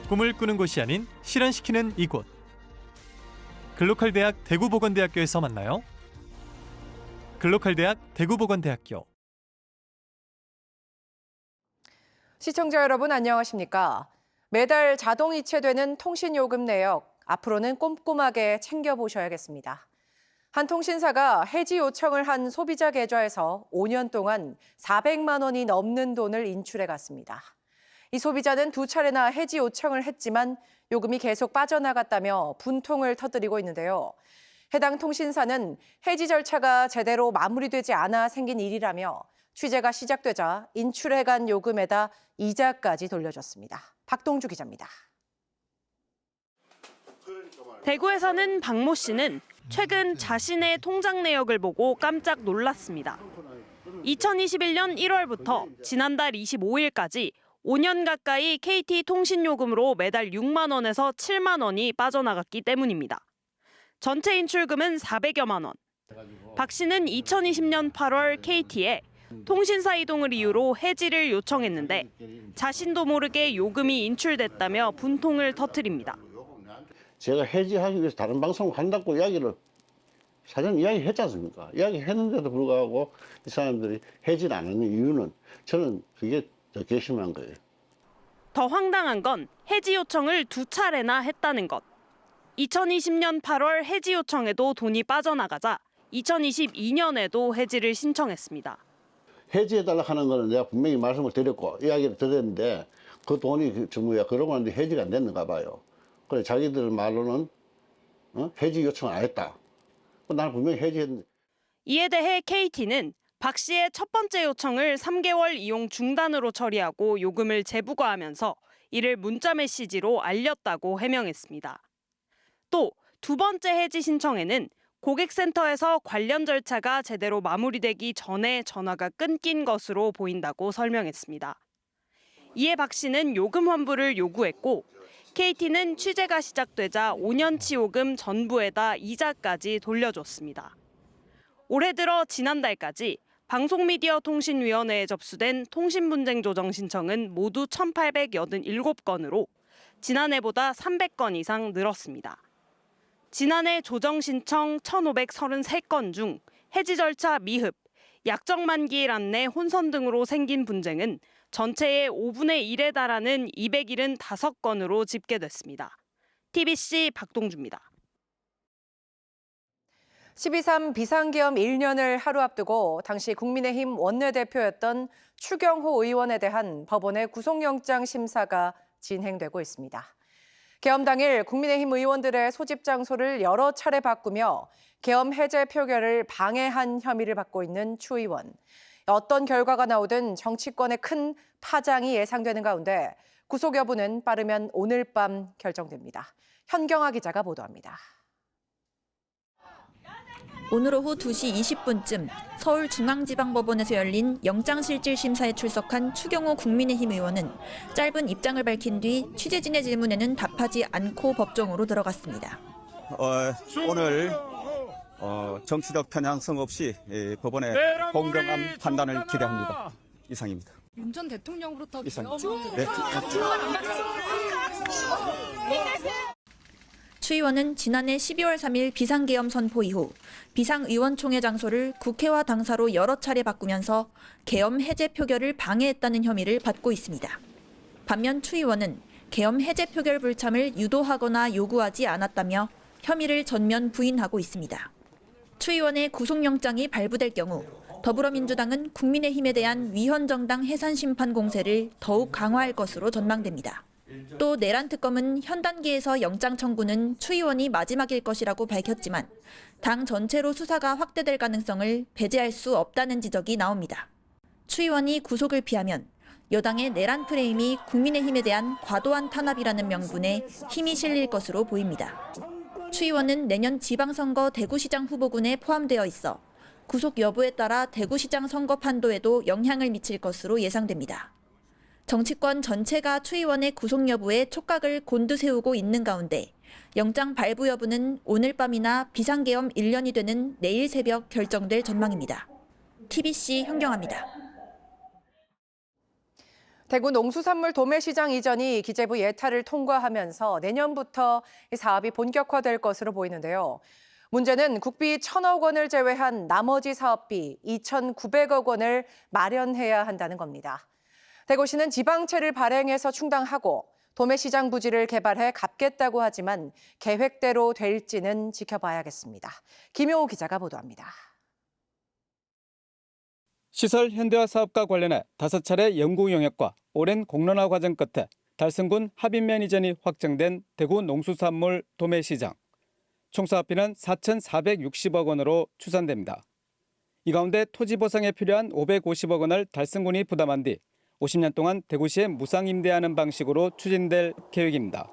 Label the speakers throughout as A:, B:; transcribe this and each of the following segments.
A: 꿈을 꾸는 곳이 아닌 실현시키는 이곳. 글로컬대학 대구보건대학교에서 만나요. 글로컬대학 대구보건대학교.
B: 시청자 여러분 안녕하십니까? 매달 자동 이체되는 통신요금 내역, 앞으로는 꼼꼼하게 챙겨보셔야겠습니다. 한 통신사가 해지 요청을 한 소비자 계좌에서 5년 동안 400만 원이 넘는 돈을 인출해 갔습니다. 이 소비자는 2차례나 해지 요청을 했지만 요금이 계속 빠져나갔다며 분통을 터뜨리고 있는데요. 해당 통신사는 해지 절차가 제대로 마무리되지 않아 생긴 일이라며 취재가 시작되자 인출해간 요금에다 이자까지 돌려줬습니다. 박동주 기자입니다.
C: 대구에 사는 박모 씨는 최근 자신의 통장 내역을 보고 깜짝 놀랐습니다. 2021년 1월부터 지난달 25일까지 5년 가까이 KT 통신요금으로 매달 6만 원에서 7만 원이 빠져나갔기 때문입니다. 전체 인출금은 400여만 원. 박 씨는 2020년 8월 KT에 통신사 이동을 이유로 해지를 요청했는데 자신도 모르게 요금이 인출됐다며 분통을 터뜨립니다.
D: 제가 해지하기 위해서 다른 방송을 한다고 이야기를 사전 이야기했지 않습니까? 이야기했는데도 불구하고 이 사람들이 해지를 안 하는 이유는 저는 그게 더 괘씸한 거예요.
C: 더 황당한 건 해지 요청을 2차례나 했다는 것. 2020년 8월 해지 요청에도 돈이 빠져나가자 2022년에도 해지를 신청했습니다.
D: 해지해달라고 하는 거는 내가 분명히 말씀을 드렸고 이야기를 드렸는데 그 돈이 전부야 그러고 나는데 해지가 안 됐는가 봐요. 그래 자기들 말로는 해지 요청을 안 했다. 나는 분명히 해지했는데.
C: 이에 대해 KT는 박 씨의 첫 번째 요청을 3개월 이용 중단으로 처리하고 요금을 재부과하면서 이를 문자 메시지로 알렸다고 해명했습니다. 또 두 번째 해지 신청에는 고객센터에서 관련 절차가 제대로 마무리되기 전에 전화가 끊긴 것으로 보인다고 설명했습니다. 이에 박 씨는 요금 환불을 요구했고 KT는 취재가 시작되자 5년치 요금 전부에다 이자까지 돌려줬습니다. 올해 들어 지난달까지 방송미디어통신위원회에 접수된 통신분쟁 조정 신청은 모두 1,887건으로 지난해보다 300건 이상 늘었습니다. 지난해 조정 신청 1,533건 중 해지 절차 미흡, 약정 만기일 안내 혼선 등으로 생긴 분쟁은 전체의 5분의 1에 달하는 275건으로 집계됐습니다. TBC 박동주입니다.
B: 12.3 비상계엄 1년을 하루 앞두고 당시 국민의힘 원내대표였던 추경호 의원에 대한 법원의 구속영장 심사가 진행되고 있습니다. 계엄 당일 국민의힘 의원들의 소집 장소를 여러 차례 바꾸며 계엄 해제 표결을 방해한 혐의를 받고 있는 추 의원. 어떤 결과가 나오든 정치권에 큰 파장이 예상되는 가운데 구속 여부는 빠르면 오늘 밤 결정됩니다. 현경아 기자가 보도합니다.
E: 오늘 오후 2시 20분쯤 서울중앙지방법원에서 열린 영장실질심사에 출석한 추경호 국민의힘 의원은 짧은 입장을 밝힌 뒤 취재진의 질문에는 답하지 않고 법정으로 들어갔습니다.
F: 오늘 정치적 편향성 없이 법원의 공정한 판단을 기대합니다. 이상입니다.
G: 윤 전 대통령으로부터
F: 이상.
E: 추 의원은 지난해 12월 3일 비상계엄 선포 이후 비상의원총회 장소를 국회와 당사로 여러 차례 바꾸면서 계엄 해제 표결을 방해했다는 혐의를 받고 있습니다. 반면 추 의원은 계엄 해제 표결 불참을 유도하거나 요구하지 않았다며 혐의를 전면 부인하고 있습니다. 추 의원의 구속영장이 발부될 경우 더불어민주당은 국민의힘에 대한 위헌정당 해산 심판 공세를 더욱 강화할 것으로 전망됩니다. 또 내란 특검은 현 단계에서 영장 청구는 추 의원이 마지막일 것이라고 밝혔지만 당 전체로 수사가 확대될 가능성을 배제할 수 없다는 지적이 나옵니다. 추 의원이 구속을 피하면 여당의 내란 프레임이 국민의힘에 대한 과도한 탄압이라는 명분에 힘이 실릴 것으로 보입니다. 추 의원은 내년 지방선거 대구시장 후보군에 포함되어 있어 구속 여부에 따라 대구시장 선거 판도에도 영향을 미칠 것으로 예상됩니다. 정치권 전체가 추 의원의 구속 여부에 촉각을 곤두세우고 있는 가운데 영장 발부 여부는 오늘 밤이나 비상계엄 1년이 되는 내일 새벽 결정될 전망입니다. TBC 현경아입니다.
B: 대구 농수산물 도매시장 이전이 기재부 예타를 통과하면서 내년부터 이 사업이 본격화될 것으로 보이는데요. 문제는 국비 1,000억 원을 제외한 나머지 사업비 2,900억 원을 마련해야 한다는 겁니다. 대구시는 지방채를 발행해서 충당하고 도매시장 부지를 개발해 갚겠다고 하지만 계획대로 될지는 지켜봐야겠습니다. 김용우 기자가 보도합니다.
G: 시설 현대화 사업과 관련해 5차례 연구 용역과 오랜 공론화 과정 끝에 달성군 합의면 이전이 확정된 대구 농수산물 도매시장. 총 사업비는 4,460억 원으로 추산됩니다. 이 가운데 토지 보상에 필요한 550억 원을 달성군이 부담한 뒤 50년 동안 대구시에 무상 임대하는 방식으로 추진될 계획입니다.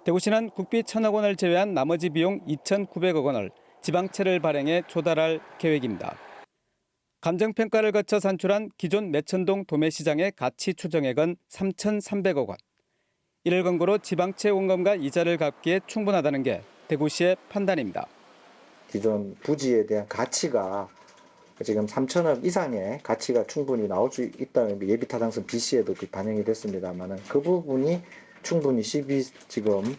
G: 대구시는 국비 1,000억 원을 제외한 나머지 비용 2,900억 원을 지방채를 발행해 조달할 계획입니다. 감정평가를 거쳐 산출한 기존 매천동 도매시장의 가치 추정액은 3,300억 원. 이를 근거로 지방채 원금과 이자를 갚기에 충분하다는 게 대구시의 판단입니다.
H: 기존 부지에 대한 가치가 지금 3천억 이상의 가치가 충분히 나올 수 있다는 예비 타당성 BC에도 반영이 됐습니다만 그 부분이 충분히 시비 지금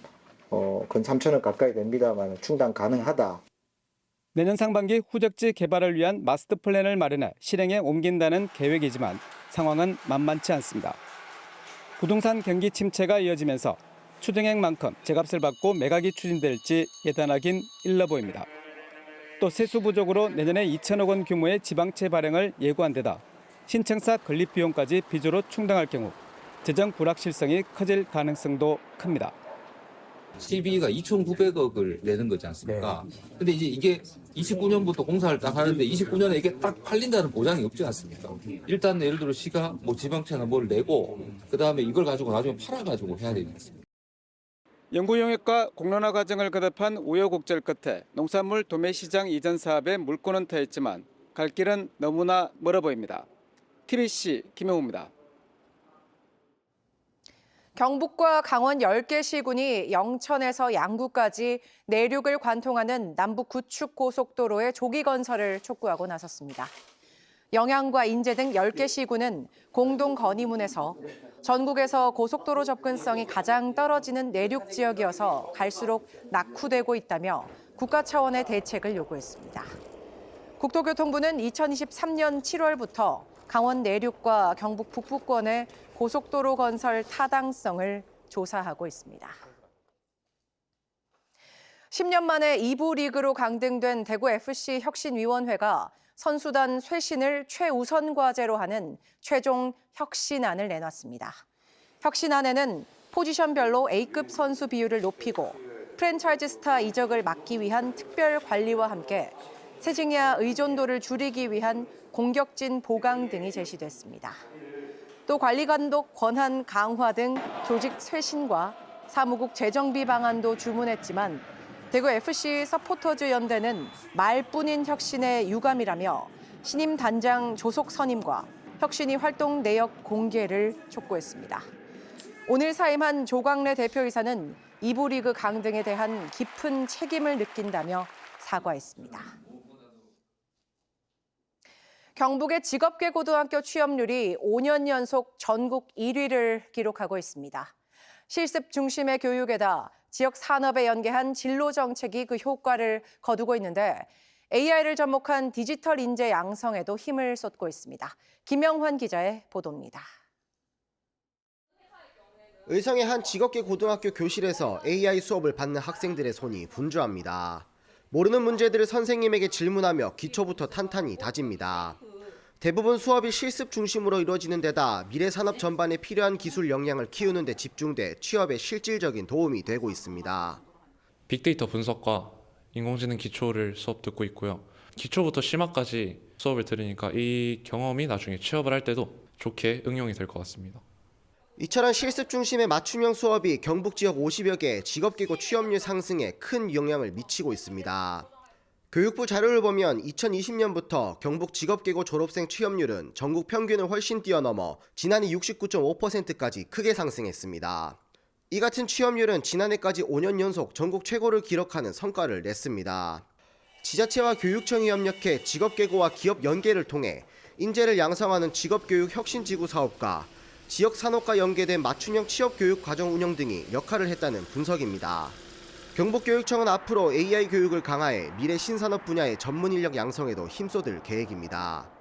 H: 근 3천억 가까이 됩니다만 충당 가능하다.
G: 내년 상반기 후적지 개발을 위한 마스터 플랜을 마련해 실행에 옮긴다는 계획이지만 상황은 만만치 않습니다. 부동산 경기 침체가 이어지면서 추정액만큼 제값을 받고 매각이 추진될지 예단하긴 일러 보입니다. 또 세수 부족으로 내년에 2천억 원 규모의 지방채 발행을 예고한 데다 신청사 건립 비용까지 빚으로 충당할 경우 재정 불확실성이 커질 가능성도 큽니다.
I: 시비가 2,900억을 내는 거지 않습니까? 근데 이제 이게 29년부터 공사를 딱 하는데 29년에 이게 딱 팔린다는 보장이 없지 않습니까? 일단 예를 들어 시가 뭐 지방채나 뭘 내고 그 다음에 이걸 가지고 나중에 팔아가지고 해야 되지 않습니까?
G: 연구 용역과 공론화 과정을 거듭한 우여곡절 끝에 농산물 도매시장 이전 사업에 물꼬는 트였지만 갈 길은 너무나 멀어 보입니다. TBC 김용우입니다.
B: 경북과 강원 10개 시군이 영천에서 양구까지 내륙을 관통하는 남북 구축 고속도로의 조기 건설을 촉구하고 나섰습니다. 영양과 인제 등 10개 시군은 공동 건의문에서 전국에서 고속도로 접근성이 가장 떨어지는 내륙 지역이어서 갈수록 낙후되고 있다며 국가 차원의 대책을 요구했습니다. 국토교통부는 2023년 7월부터 강원 내륙과 경북 북부권의 고속도로 건설 타당성을 조사하고 있습니다. 10년 만에 2부 리그로 강등된 대구FC 혁신위원회가 선수단 쇄신을 최우선 과제로 하는 최종 혁신안을 내놨습니다. 혁신안에는 포지션별로 A급 선수 비율을 높이고 프랜차이즈 스타 이적을 막기 위한 특별 관리와 함께 세징야 의존도를 줄이기 위한 공격진 보강 등이 제시됐습니다. 또 관리감독 권한 강화 등 조직 쇄신과 사무국 재정비 방안도 주문했지만 대구FC 서포터즈 연대는 말뿐인 혁신의 유감이라며 신임 단장 조속 선임과 혁신위 활동 내역 공개를 촉구했습니다. 오늘 사임한 조광래 대표이사는 2부 리그 강등에 대한 깊은 책임을 느낀다며 사과했습니다. 경북의 직업계 고등학교 취업률이 5년 연속 전국 1위를 기록하고 있습니다. 실습 중심의 교육에다 지역 산업에 연계한 진로 정책이 그 효과를 거두고 있는데 AI를 접목한 디지털 인재 양성에도 힘을 쏟고 있습니다. 김영환 기자의 보도입니다.
J: 의성의 한 직업계 고등학교 교실에서 AI 수업을 받는 학생들의 손이 분주합니다. 모르는 문제들을 선생님에게 질문하며 기초부터 탄탄히 다집니다. 대부분 수업이 실습 중심으로 이루어지는 데다 미래 산업 전반에 필요한 기술 역량을 키우는 데 집중돼 취업에 실질적인 도움이 되고 있습니다.
K: 빅데이터 분석과 인공지능 기초를 수업 듣고 있고요. 기초부터 심화까지 수업을 들으니까 이 경험이 나중에 취업을 할 때도 좋게 응용이 될 것 같습니다.
J: 이처럼 실습 중심의 맞춤형 수업이 경북 지역 50여 개의 직업계고 취업률 상승에 큰 영향을 미치고 있습니다. 교육부 자료를 보면 2020년부터 경북 직업계고 졸업생 취업률은 전국 평균을 훨씬 뛰어넘어 지난해 69.5%까지 크게 상승했습니다. 이 같은 취업률은 지난해까지 5년 연속 전국 최고를 기록하는 성과를 냈습니다. 지자체와 교육청이 협력해 직업계고와 기업 연계를 통해 인재를 양성하는 직업교육 혁신지구 사업과 지역 산업과 연계된 맞춤형 취업 교육 과정 운영 등이 역할을 했다는 분석입니다. 경북교육청은 앞으로 AI 교육을 강화해 미래 신산업 분야의 전문 인력 양성에도 힘쏟을 계획입니다.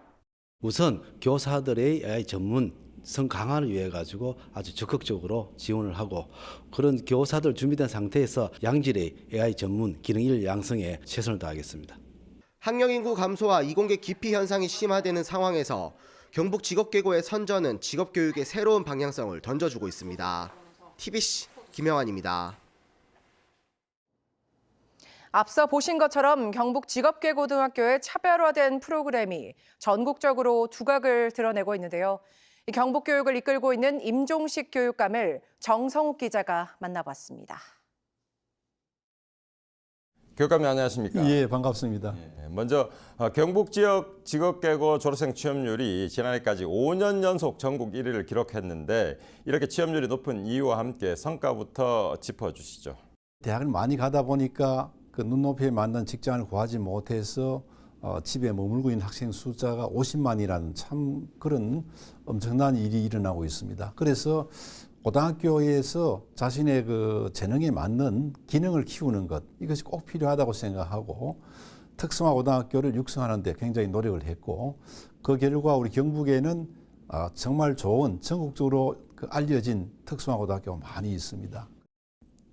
L: 우선 교사들의 AI 전문성 강화를 위해 가지고 아주 적극적으로 지원을 하고 그런 교사들 준비된 상태에서 양질의 AI 전문 기능 인력 양성에 최선을 다하겠습니다.
J: 학령 인구 감소와 이공계 기피 현상이 심화되는 상황에서 경북 직업계고의 선전은 직업교육의 새로운 방향성을 던져주고 있습니다. TBC 김영환입니다.
B: 앞서 보신 것처럼 경북 직업계고등학교의 차별화된 프로그램이 전국적으로 두각을 드러내고 있는데요. 이 경북 교육을 이끌고 있는 임종식 교육감을 정성욱 기자가 만나봤습니다.
M: 교육감님 안녕하십니까?
N: 예, 반갑습니다.
M: 먼저 경북 지역 직업계고 졸업생 취업률이 지난해까지 5년 연속 전국 1위를 기록했는데 이렇게 취업률이 높은 이유와 함께 성과부터 짚어주시죠.
N: 대학을 많이 가다 보니까 그 눈높이에 맞는 직장을 구하지 못해서 집에 머물고 있는 학생 숫자가 50만이라는 참 그런 엄청난 일이 일어나고 있습니다. 그래서 고등학교에서 자신의 그 재능에 맞는 기능을 키우는 것, 이것이 꼭 필요하다고 생각하고 특성화 고등학교를 육성하는 데 굉장히 노력을 했고 그 결과 우리 경북에는 정말 좋은 전국적으로 알려진 특성화 고등학교가 많이 있습니다.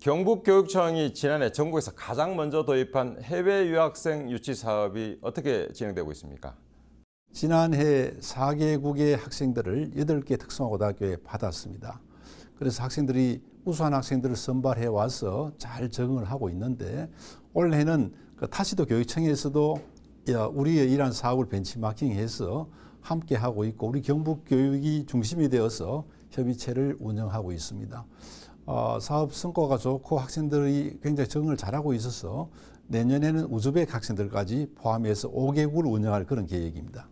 M: 경북교육청이 지난해 전국에서 가장 먼저 도입한 해외 유학생 유치 사업이 어떻게 진행되고 있습니까?
N: 지난해 4개국의 학생들을 8개 특성화 고등학교에 받았습니다. 그래서 학생들이 우수한 학생들을 선발해 와서 잘 적응을 하고 있는데 올해는 그 타시도 교육청에서도 우리의 이러한 사업을 벤치마킹해서 함께 하고 있고 우리 경북 교육이 중심이 되어서 협의체를 운영하고 있습니다. 사업 성과가 좋고 학생들이 굉장히 적응을 잘하고 있어서 내년에는 우즈벡 학생들까지 포함해서 5개국을 운영할 그런 계획입니다.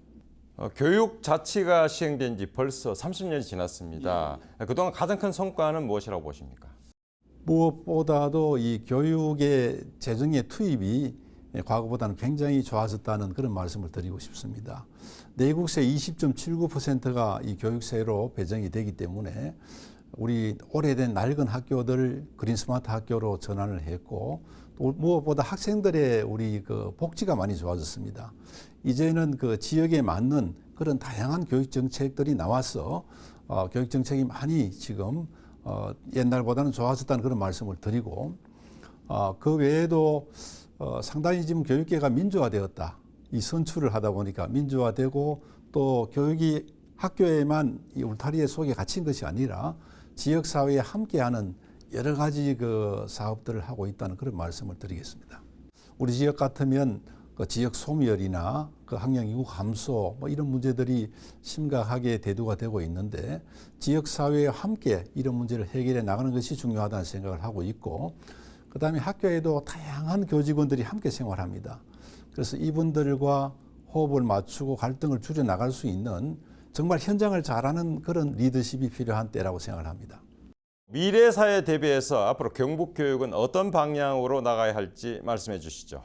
M: 교육 자치가 시행된 지 벌써 30년이 지났습니다. 그동안 가장 큰 성과는 무엇이라고 보십니까?
N: 무엇보다도 이 교육의 재정의 투입이 과거보다는 굉장히 좋아졌다는 그런 말씀을 드리고 싶습니다. 내국세 20.79%가 이 교육세로 배정이 되기 때문에 우리 오래된 낡은 학교들 그린 스마트 학교로 전환을 했고 또 무엇보다 학생들의 우리 그 복지가 많이 좋아졌습니다. 이제는 그 지역에 맞는 그런 다양한 교육 정책들이 나와서 교육 정책이 많이 지금 옛날보다는 좋아졌다는 그런 말씀을 드리고 그 외에도 상당히 지금 교육계가 민주화되었다. 이 선출을 하다 보니까 민주화되고 또 교육이 학교에만 이 울타리에 속에 갇힌 것이 아니라 지역사회에 함께하는 여러 가지 그 사업들을 하고 있다는 그런 말씀을 드리겠습니다. 우리 지역 같으면 그 지역 소멸이나 그 학령 인구 감소 뭐 이런 문제들이 심각하게 대두가 되고 있는데 지역사회와 함께 이런 문제를 해결해 나가는 것이 중요하다는 생각을 하고 있고 그다음에 학교에도 다양한 교직원들이 함께 생활합니다. 그래서 이분들과 호흡을 맞추고 갈등을 줄여나갈 수 있는 정말 현장을 잘하는 그런 리더십이 필요한 때라고 생각을 합니다.
M: 미래 사회 대비해서 앞으로 경북 교육은 어떤 방향으로 나가야 할지 말씀해 주시죠.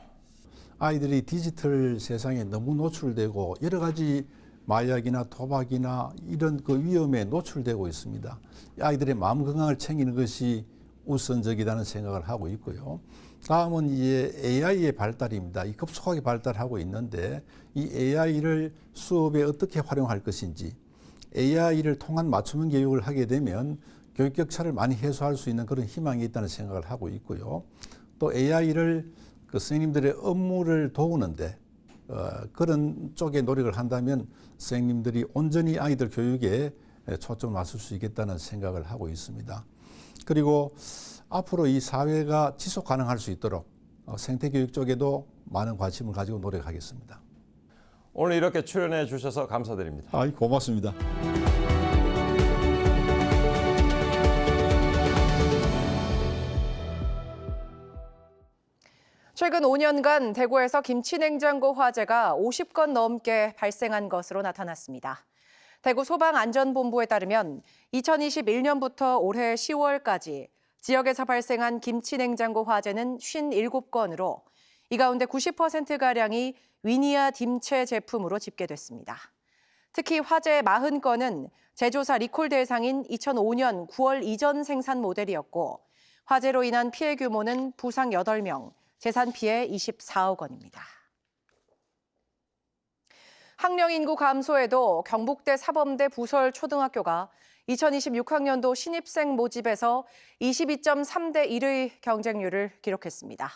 N: 아이들이 디지털 세상에 너무 노출되고 여러 가지 마약이나 도박이나 이런 그 위험에 노출되고 있습니다. 아이들의 마음 건강을 챙기는 것이 우선적이라는 생각을 하고 있고요. 다음은 이제 AI의 발달입니다. 이 급속하게 발달하고 있는데 이 AI를 수업에 어떻게 활용할 것인지 AI를 통한 맞춤형 교육을 하게 되면 교육 격차를 많이 해소할 수 있는 그런 희망이 있다는 생각을 하고 있고요. 또 AI를 그 선생님들의 업무를 도우는데 그런 쪽에 노력을 한다면 선생님들이 온전히 아이들 교육에 초점을 맞출 수 있겠다는 생각을 하고 있습니다. 그리고 앞으로 이 사회가 지속 가능할 수 있도록 생태교육 쪽에도 많은 관심을 가지고 노력하겠습니다.
M: 오늘 이렇게 출연해 주셔서 감사드립니다.
N: 고맙습니다.
B: 최근 5년간 대구에서 김치냉장고 화재가 50건 넘게 발생한 것으로 나타났습니다. 대구 소방안전본부에 따르면 2021년부터 올해 10월까지 지역에서 발생한 김치냉장고 화재는 57건으로 이 가운데 90%가량이 위니아 딤체 제품으로 집계됐습니다. 특히 화재 40건은 제조사 리콜 대상인 2005년 9월 이전 생산 모델이었고 화재로 인한 피해 규모는 부상 8명, 재산 피해 24억 원입니다. 학령 인구 감소에도 경북대 사범대 부설 초등학교가 2026학년도 신입생 모집에서 22.3대 1의 경쟁률을 기록했습니다.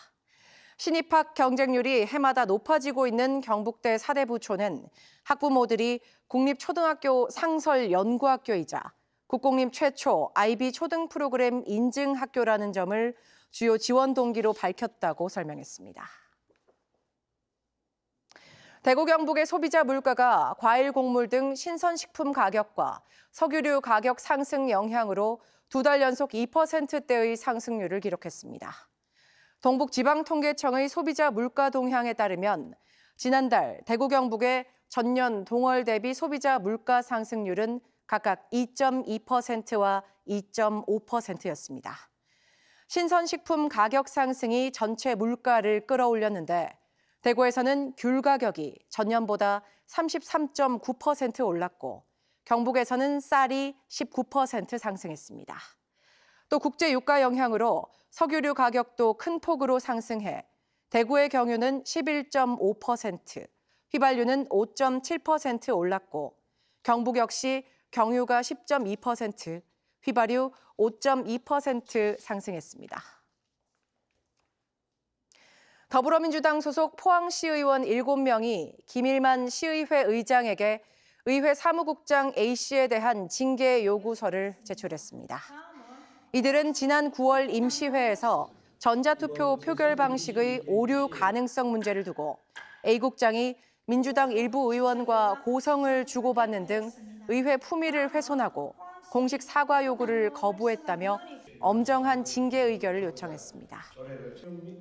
B: 신입학 경쟁률이 해마다 높아지고 있는 경북대 사대부초는 학부모들이 국립초등학교 상설 연구학교이자 국공립 최초 IB 초등 프로그램 인증 학교라는 점을 주요 지원 동기로 밝혔다고 설명했습니다. 대구 경북의 소비자 물가가 과일, 곡물 등 신선식품 가격과 석유류 가격 상승 영향으로 2달 연속 2%대의 상승률을 기록했습니다. 동북지방통계청의 소비자 물가 동향에 따르면 지난달 대구 경북의 전년 동월 대비 소비자 물가 상승률은 각각 2.2%와 2.5%였습니다. 신선식품 가격 상승이 전체 물가를 끌어올렸는데 대구에서는 귤 가격이 전년보다 33.9% 올랐고 경북에서는 쌀이 19% 상승했습니다. 또 국제 유가 영향으로 석유류 가격도 큰 폭으로 상승해 대구의 경유는 11.5%, 휘발유는 5.7% 올랐고 경북 역시 경유가 10.2%, 휘발유 5.2% 상승했습니다. 더불어민주당 소속 포항시 의원 7명이 김일만 시의회 의장에게 의회 사무국장 A씨에 대한 징계 요구서를 제출했습니다. 이들은 지난 9월 임시회에서 전자투표 표결 방식의 오류 가능성 문제를 두고 A 국장이 민주당 일부 의원과 고성을 주고받는 등 의회 품위를 훼손하고 공식 사과 요구를 거부했다며 엄정한 징계 의결을 요청했습니다.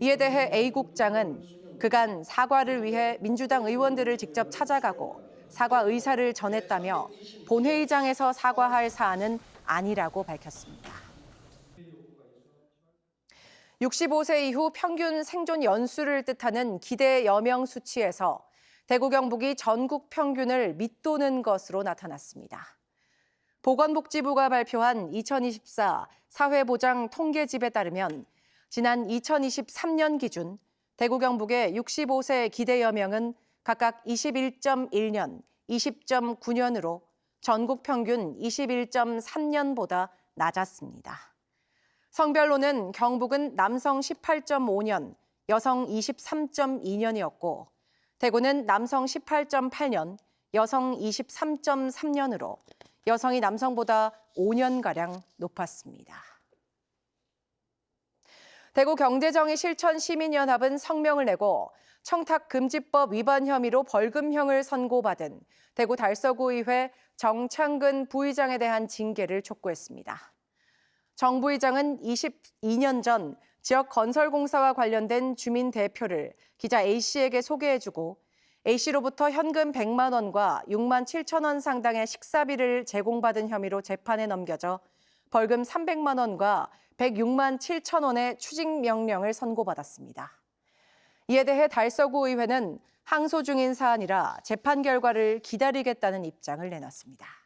B: 이에 대해 A 국장은 그간 사과를 위해 민주당 의원들을 직접 찾아가고 사과 의사를 전했다며 본회의장에서 사과할 사안은 아니라고 밝혔습니다. 65세 이후 평균 생존 연수를 뜻하는 기대 여명 수치에서 대구 경북이 전국 평균을 밑도는 것으로 나타났습니다. 보건복지부가 발표한 2024 사회보장 통계집에 따르면 지난 2023년 기준 대구 경북의 65세 기대 여명은 각각 21.1년, 20.9년으로 전국 평균 21.3년보다 낮았습니다. 성별로는 경북은 남성 18.5년, 여성 23.2년이었고 대구는 남성 18.8년, 여성 23.3년으로 여성이 남성보다 5년가량 높았습니다. 대구경제정의실천시민연합은 성명을 내고 청탁금지법 위반 혐의로 벌금형을 선고받은 대구 달서구의회 정창근 부의장에 대한 징계를 촉구했습니다. 정 부의장은 22년 전 지역 건설공사와 관련된 주민 대표를 기자 A씨에게 소개해주고 A씨로부터 현금 100만 원과 6만 7천 원 상당의 식사비를 제공받은 혐의로 재판에 넘겨져 벌금 300만 원과 106만 7천 원의 추징명령을 선고받았습니다. 이에 대해 달서구 의회는 항소 중인 사안이라 재판 결과를 기다리겠다는 입장을 내놨습니다.